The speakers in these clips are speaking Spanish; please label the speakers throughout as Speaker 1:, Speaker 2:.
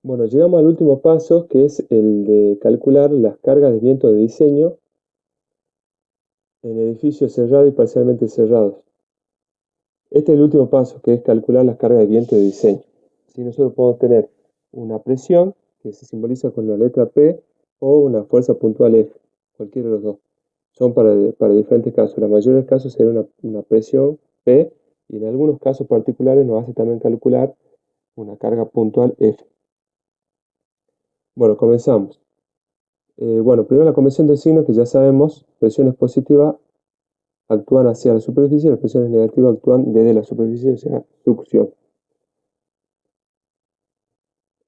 Speaker 1: Bueno, llegamos al último paso, que es el de calcular las cargas de viento de diseño en edificios cerrados y parcialmente cerrados. Este es el último paso, que es calcular las cargas de viento de diseño. Si nosotros podemos tener una presión, que se simboliza con la letra P, o una fuerza puntual F, cualquiera de los dos. Son para diferentes casos. La mayoría de los casos sería una presión P, y en algunos casos particulares nos hace también calcular una carga puntual F. Bueno, comenzamos. Bueno, primero la convención de signos, que ya sabemos, presiones positivas actúan hacia la superficie y las presiones negativas actúan desde la superficie, o sea, succión.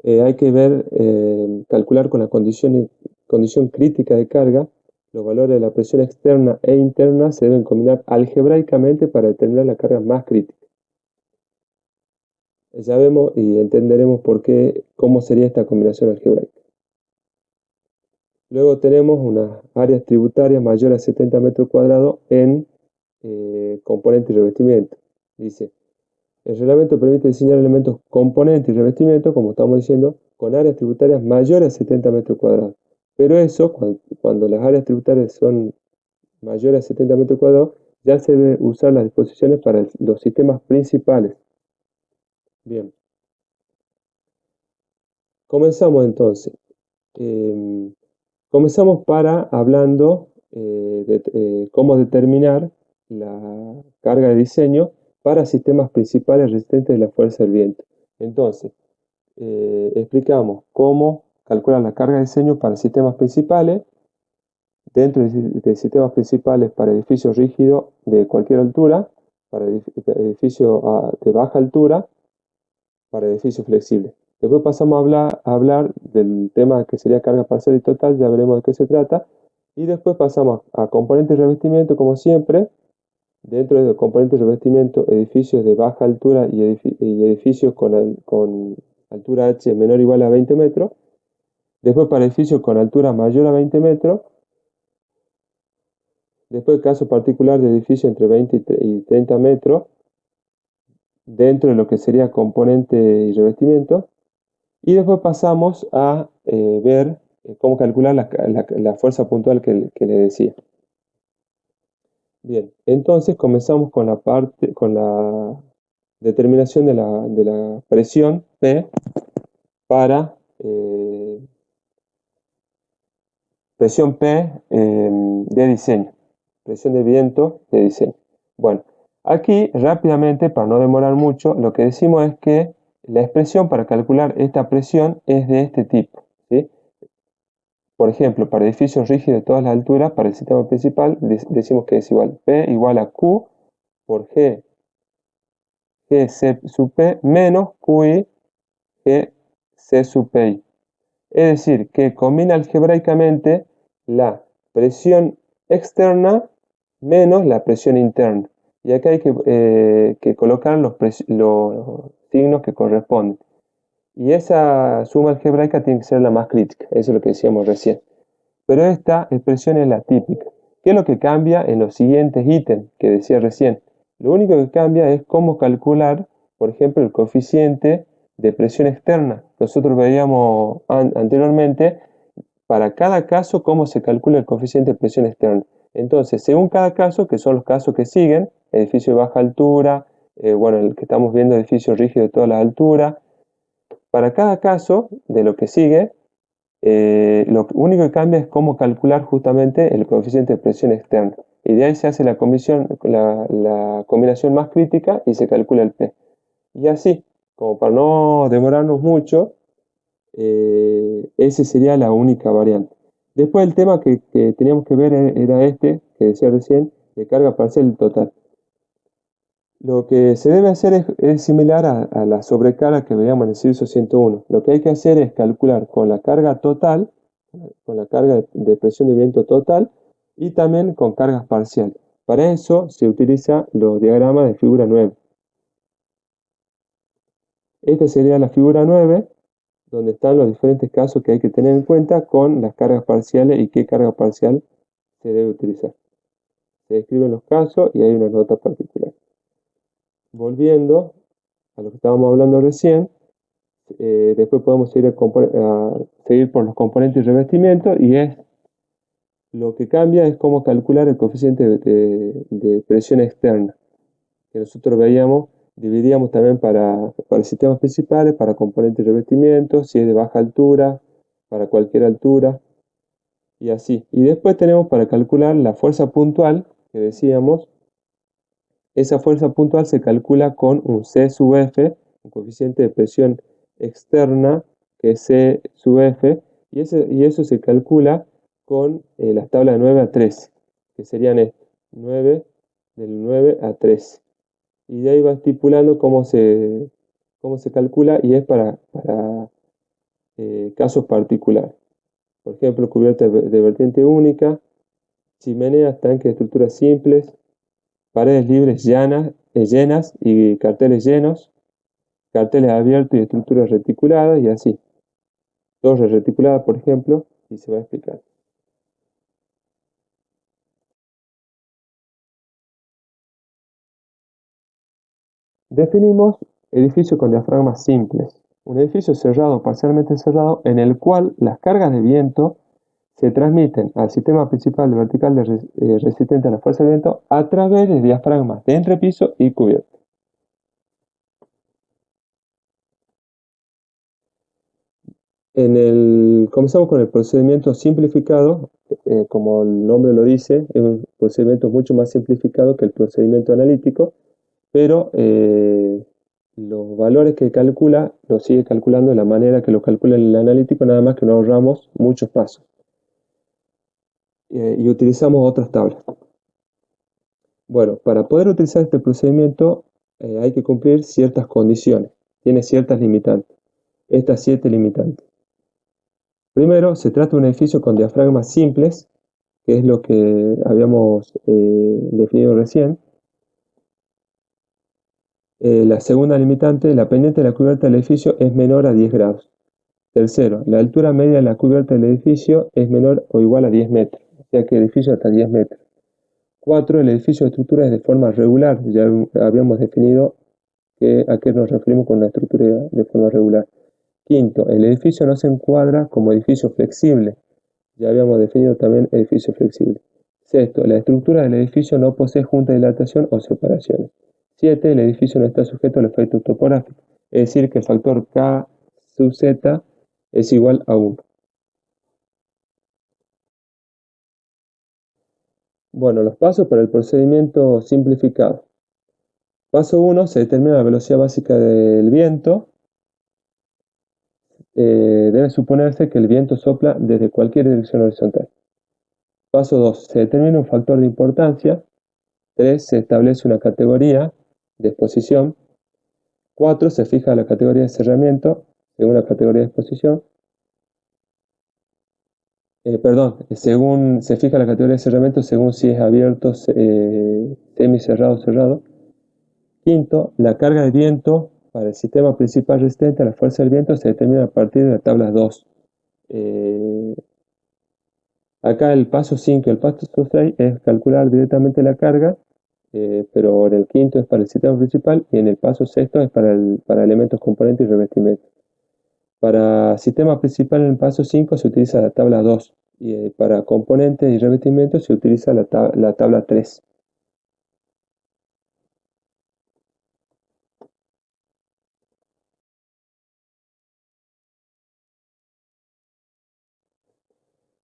Speaker 1: Hay que calcular con la condición crítica de carga. Los valores de la presión externa e interna se deben combinar algebraicamente para determinar la carga más crítica. Ya vemos y entenderemos cómo sería esta combinación algebraica. Luego tenemos unas áreas tributarias mayores a 70 metros cuadrados en componente y revestimiento. Dice, el reglamento permite diseñar elementos componentes y revestimiento, como estamos diciendo, con áreas tributarias mayores a 70 metros cuadrados. Pero eso, cuando las áreas tributarias son mayores a 70 metros cuadrados, ya se debe usar las disposiciones para los sistemas principales. Bien, comenzamos entonces. Comenzamos hablando de cómo determinar la carga de diseño para sistemas principales resistentes de la fuerza del viento. Entonces, explicamos cómo calcular la carga de diseño para sistemas principales, dentro de sistemas principales para edificios rígidos de cualquier altura, para edificios de baja altura, para edificios flexibles. Después pasamos a hablar del tema que sería carga parcial y total, ya veremos de qué se trata. Y después pasamos a componentes de revestimiento, como siempre. Dentro de componentes de revestimiento, edificios de baja altura y edificios con altura H menor o igual a 20 metros. Después para edificios con altura mayor a 20 metros. Después el caso particular de edificios entre 20 y 30 metros, dentro de lo que sería componente y revestimiento. Y después pasamos a ver cómo calcular la fuerza puntual que le decía. Bien, entonces comenzamos con la determinación de la presión P para presión P de diseño, presión de viento de diseño. Bueno, aquí rápidamente, para no demorar mucho, lo que decimos es que la expresión para calcular esta presión es de este tipo, ¿sí? Por ejemplo, para edificios rígidos de todas las alturas, para el sistema principal, decimos que es igual P igual a Q por G C sub P menos QI G C sub PI. Es decir, que combina algebraicamente la presión externa menos la presión interna. Y acá hay que colocar los signos que corresponden. Y esa suma algebraica tiene que ser la más crítica. Eso es lo que decíamos recién. Pero esta expresión es la típica. ¿Qué es lo que cambia en los siguientes ítems que decía recién? Lo único que cambia es cómo calcular, por ejemplo, el coeficiente de presión externa. Nosotros veíamos anteriormente, para cada caso, cómo se calcula el coeficiente de presión externa. Entonces, según cada caso, que son los casos que siguen, edificio de baja altura, bueno, el que estamos viendo, edificio rígido de todas las alturas, para cada caso de lo que sigue, lo único que cambia es cómo calcular justamente el coeficiente de presión externa. Y de ahí se hace la combinación más crítica y se calcula el P. Y así, como para no demorarnos mucho, esa sería la única variante. Después el tema que teníamos que ver era este, que decía recién, de carga parcial y total. Lo que se debe hacer es similar a la sobrecarga que veíamos en el ejercicio 101. Lo que hay que hacer es calcular con la carga total, con la carga de presión de viento total y también con cargas parciales. Para eso se utiliza los diagramas de figura 9. Esta sería la figura 9, donde están los diferentes casos que hay que tener en cuenta con las cargas parciales y qué carga parcial se debe utilizar. Se describen los casos y hay una nota particular. Volviendo a lo que estábamos hablando recién, después podemos seguir por los componentes y revestimientos, y lo que cambia es cómo calcular el coeficiente de presión externa, que nosotros dividíamos también para sistemas principales, para componentes y revestimientos, si es de baja altura, para cualquier altura, y así. Y después tenemos para calcular la fuerza puntual, que decíamos. Esa fuerza puntual se calcula con un C sub F, un coeficiente de presión externa, que es C sub F, y eso se calcula con las tablas de 9 a 13, que serían estos, 9, del 9 a 13. Y de ahí va estipulando cómo se calcula, y es para casos particulares. Por ejemplo, cubierta de vertiente única, chimeneas, tanques de estructuras simples, paredes libres llenas y carteles llenos, carteles abiertos y estructuras reticuladas, y así. Torres reticuladas, por ejemplo, y se va a explicar. Definimos edificio con diafragmas simples. Un edificio cerrado o parcialmente cerrado en el cual las cargas de viento se transmiten al sistema principal vertical resistente a la fuerza de viento a través de diafragmas de entrepiso y cubierta. Comenzamos con el procedimiento simplificado, como el nombre lo dice, es un procedimiento mucho más simplificado que el procedimiento analítico, pero los valores que calcula los sigue calculando de la manera que lo calcula el analítico, nada más que no ahorramos muchos pasos. Y utilizamos otras tablas. Bueno, para poder utilizar este procedimiento hay que cumplir ciertas condiciones, tiene ciertas limitantes, estas 7 limitantes. Primero, se trata de un edificio con diafragmas simples, que es lo que habíamos definido recién. La segunda limitante, la pendiente de la cubierta del edificio es menor a 10 grados. Tercero, la altura media de la cubierta del edificio es menor o igual a 10 metros, o sea que el edificio hasta 10 metros. 4, el edificio de estructura es de forma regular, ya habíamos definido a qué nos referimos con una estructura de forma regular. Quinto, el edificio no se encuadra como edificio flexible, ya habíamos definido también edificio flexible. Sexto, la estructura del edificio no posee junta de dilatación o separaciones. 7, el edificio no está sujeto al efecto topográfico, es decir, que el factor K sub Z es igual a 1. Bueno, los pasos para el procedimiento simplificado. Paso 1, se determina la velocidad básica del viento. Debe suponerse que el viento sopla desde cualquier dirección horizontal. Paso 2, se determina un factor de importancia. 3, se establece una categoría de exposición. 4, se fija la categoría de cerramiento según la categoría de exposición. Según se fija la categoría de cerramiento según si es abierto, semicerrado o cerrado. Quinto, la carga de viento para el sistema principal resistente a la fuerza del viento se determina a partir de la tabla 2. Acá el paso 5 y el paso 6 es calcular directamente la carga, pero en el quinto es para el sistema principal y en el paso sexto es para elementos, componentes y revestimientos. Para sistema principal en el paso 5 se utiliza la tabla 2 y para componentes y revestimientos se utiliza la tabla 3.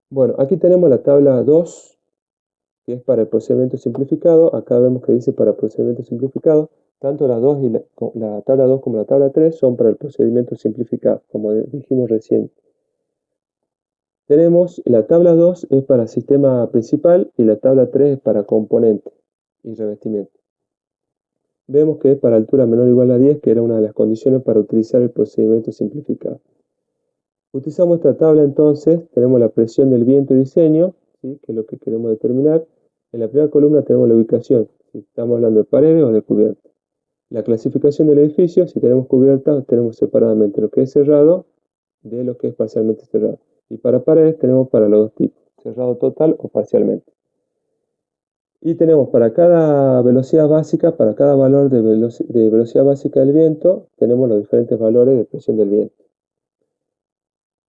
Speaker 1: Bueno, aquí tenemos la tabla 2, que es para el procedimiento simplificado. Acá vemos que dice para procedimiento simplificado. Tanto la 2 y la tabla 2 como la tabla 3 son para el procedimiento simplificado, como dijimos recién. Tenemos la tabla 2 es para sistema principal y la tabla 3 es para componente y revestimiento. Vemos que es para altura menor o igual a 10, que era una de las condiciones para utilizar el procedimiento simplificado. Utilizamos esta tabla entonces, tenemos la presión del viento y diseño, ¿sí?, que es lo que queremos determinar. En la primera columna tenemos la ubicación, si estamos hablando de paredes o de cubierta. La clasificación del edificio, si tenemos cubierta, tenemos separadamente lo que es cerrado de lo que es parcialmente cerrado. Y para paredes tenemos para los dos tipos, cerrado total o parcialmente. Y tenemos para cada velocidad básica, para cada valor de velocidad básica del viento, tenemos los diferentes valores de presión del viento.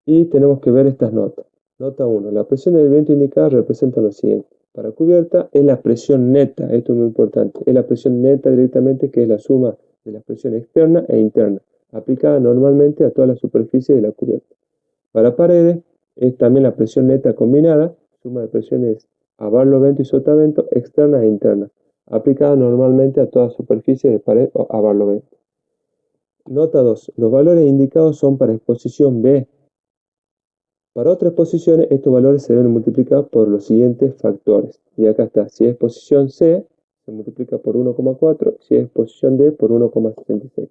Speaker 1: Y tenemos que ver estas notas. Nota 1. La presión del viento indicada representa lo siguiente. Para cubierta es la presión neta, esto es muy importante. Es la presión neta directamente, que es la suma de la presión externa e interna, aplicada normalmente a toda la superficie de la cubierta. Para paredes es también la presión neta combinada, suma de presiones a barlovento y sotavento, externas e internas, aplicada normalmente a toda superficie de pared o a barlovento. Nota 2. Los valores indicados son para exposición B. Para otras posiciones, estos valores se deben multiplicar por los siguientes factores. Y acá está. Si es posición C, se multiplica por 1,4. Si es posición D, por 1,76.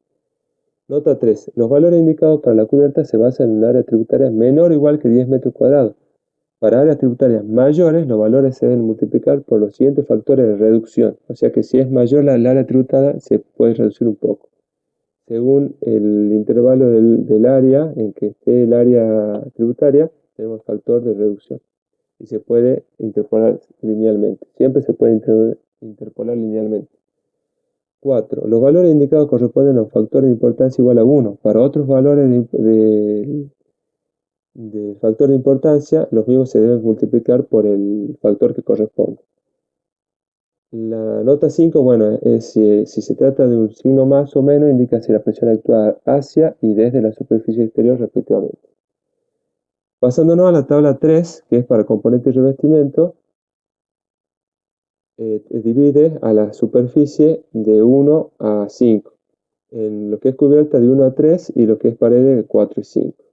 Speaker 1: Nota 3. Los valores indicados para la cubierta se basan en un área tributaria menor o igual que 10 metros cuadrados. Para áreas tributarias mayores, los valores se deben multiplicar por los siguientes factores de reducción. O sea que si es mayor la área tributada, se puede reducir un poco, según el intervalo del área en que esté el área tributaria, tenemos factor de reducción. Y se puede interpolar linealmente. Siempre se puede interpolar linealmente. 4. Los valores indicados corresponden a un factor de importancia igual a 1. Para otros valores de factor de importancia, los mismos se deben multiplicar por el factor que corresponde. La nota 5, bueno, es si se trata de un signo más o menos, indica si la presión actúa hacia y desde la superficie exterior respectivamente. Pasándonos a la tabla 3, que es para componentes y revestimiento, divide a la superficie de 1 a 5, en lo que es cubierta de 1 a 3 y lo que es paredes de 4 y 5.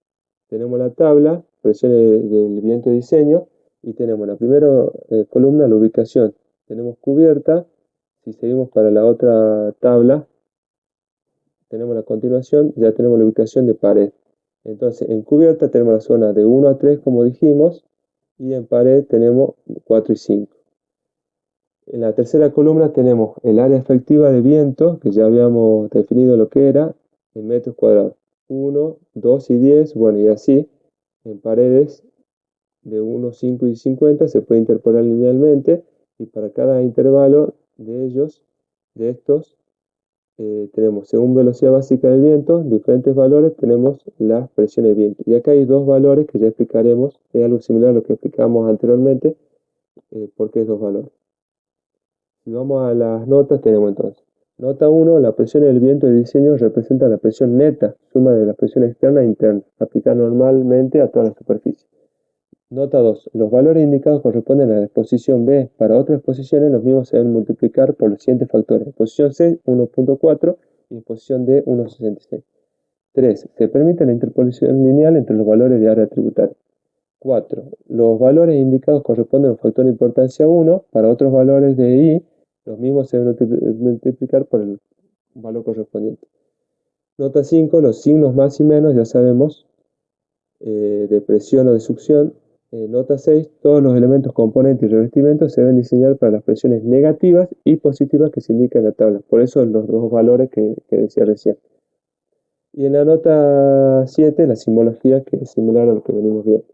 Speaker 1: Tenemos la tabla, presiones del viento de diseño, y tenemos la primera columna, la ubicación. Tenemos cubierta. Si seguimos para la otra tabla, tenemos la continuación, ya tenemos la ubicación de pared. Entonces, en cubierta tenemos la zona de 1 a 3, como dijimos, y en pared tenemos 4 y 5. En la tercera columna tenemos el área efectiva de viento, que ya habíamos definido lo que era, en metros cuadrados. 1, 2 y 10, bueno, y así, en paredes de 1, 5 y 50 se puede interpolar linealmente, y para cada intervalo de ellos, de estos, tenemos, según velocidad básica del viento, diferentes valores, tenemos las presiones de viento. Y acá hay dos valores que ya explicaremos, es algo similar a lo que explicamos anteriormente, porque es dos valores. Si vamos a las notas, tenemos entonces. Nota 1, la presión del viento de diseño representa la presión neta, suma de la presión externa e interna, aplicada normalmente a toda la superficie. Nota 2. Los valores indicados corresponden a la exposición B. Para otras exposiciones, los mismos se deben multiplicar por los siguientes factores. Exposición C, 1,4 y exposición D, 1,66. 3. Se permite la interpolación lineal entre los valores de área tributaria. 4. Los valores indicados corresponden a un factor de importancia 1. Para otros valores de I, los mismos se deben multiplicar por el valor correspondiente. Nota 5. Los signos más y menos, ya sabemos, de presión o de succión. Nota 6. Todos los elementos, componentes y revestimientos se deben diseñar para las presiones negativas y positivas que se indican en la tabla. Por eso los dos valores que decía recién. Y en la nota 7, la simbología, que es similar a lo que venimos viendo.